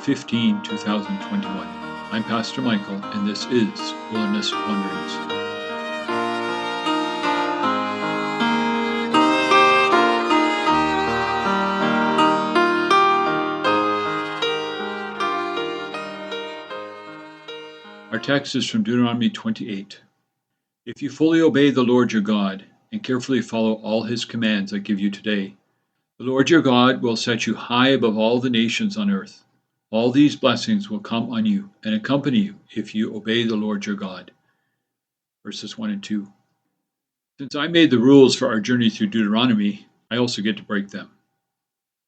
15, 2021. I'm Pastor Michael, and this is Wilderness Wanderings. Our text is from Deuteronomy 28. If you fully obey the Lord your God and carefully follow all his commands I give you today, the Lord your God will set you high above all the nations on earth. All these blessings will come on you and accompany you if you obey the Lord your God. Verses 1 and 2. Since I made the rules for our journey through Deuteronomy, I also get to break them.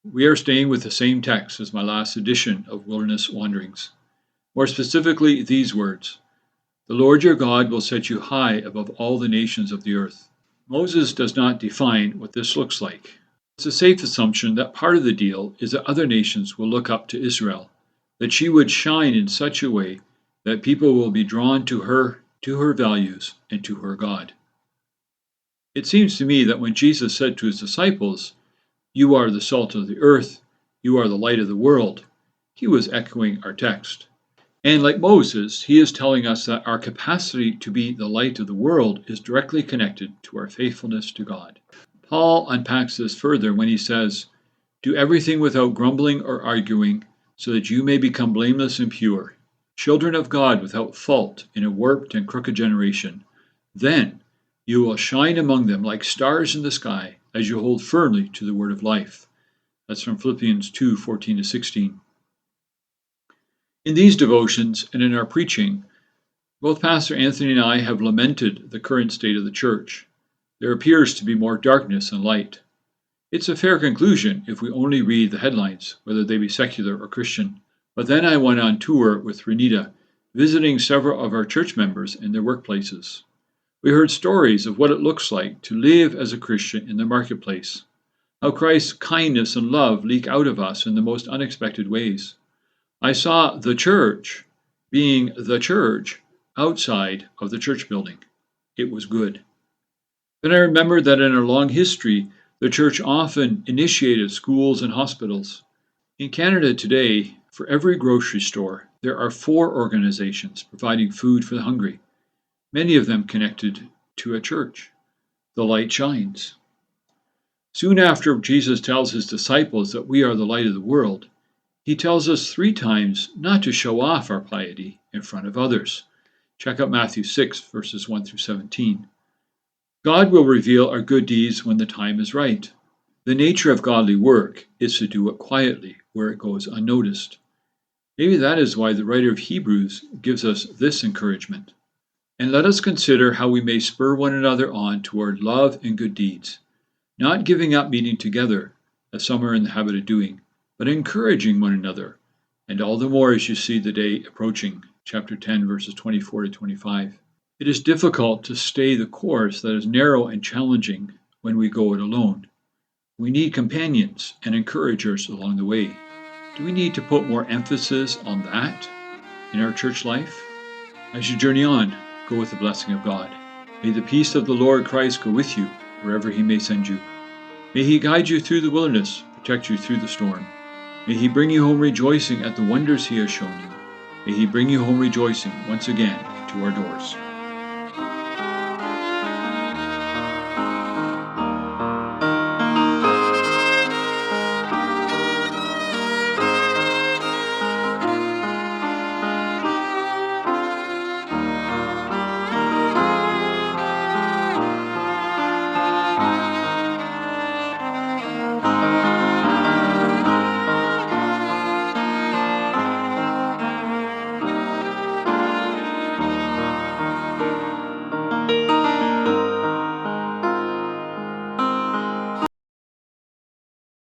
We are staying with the same text as my last edition of Wilderness Wanderings. More specifically, these words: the Lord your God will set you high above all the nations of the earth. Moses does not define what this looks like. It's a safe assumption that part of the deal is that other nations will look up to Israel, that she would shine in such a way that people will be drawn to her values, and to her God. It seems to me that when Jesus said to his disciples, "You are the salt of the earth, you are the light of the world," he was echoing our text. And like Moses, he is telling us that our capacity to be the light of the world is directly connected to our faithfulness to God. Paul unpacks this further when he says, "Do everything without grumbling or arguing, so that you may become blameless and pure, children of God without fault in a warped and crooked generation. Then you will shine among them like stars in the sky as you hold firmly to the word of life." That's from Philippians 2:14-16. In these devotions and in our preaching, both Pastor Anthony and I have lamented the current state of the church. There appears to be more darkness than light. It's a fair conclusion if we only read the headlines, whether they be secular or Christian. But then I went on tour with Renita, visiting several of our church members in their workplaces. We heard stories of what it looks like to live as a Christian in the marketplace, how Christ's kindness and love leak out of us in the most unexpected ways. I saw the church being the church outside of the church building. It was good. Then I remembered that in our long history, the church often initiated schools and hospitals. In Canada today, for every grocery store, there are 4 organizations providing food for the hungry, many of them connected to a church. The light shines. Soon after Jesus tells his disciples that we are the light of the world, he tells us 3 times not to show off our piety in front of others. Check out Matthew 6, verses 1-17. God will reveal our good deeds when the time is right. The nature of godly work is to do it quietly, where it goes unnoticed. Maybe that is why the writer of Hebrews gives us this encouragement. And let us consider how we may spur one another on toward love and good deeds, not giving up meeting together, as some are in the habit of doing, but encouraging one another, and all the more as you see the day approaching. Chapter 10, verses 24-25. It is difficult to stay the course that is narrow and challenging when we go it alone. We need companions and encouragers along the way. Do we need to put more emphasis on that in our church life? As you journey on, go with the blessing of God. May the peace of the Lord Christ go with you wherever he may send you. May he guide you through the wilderness, protect you through the storm. May he bring you home rejoicing at the wonders he has shown you. May he bring you home rejoicing once again to our doors.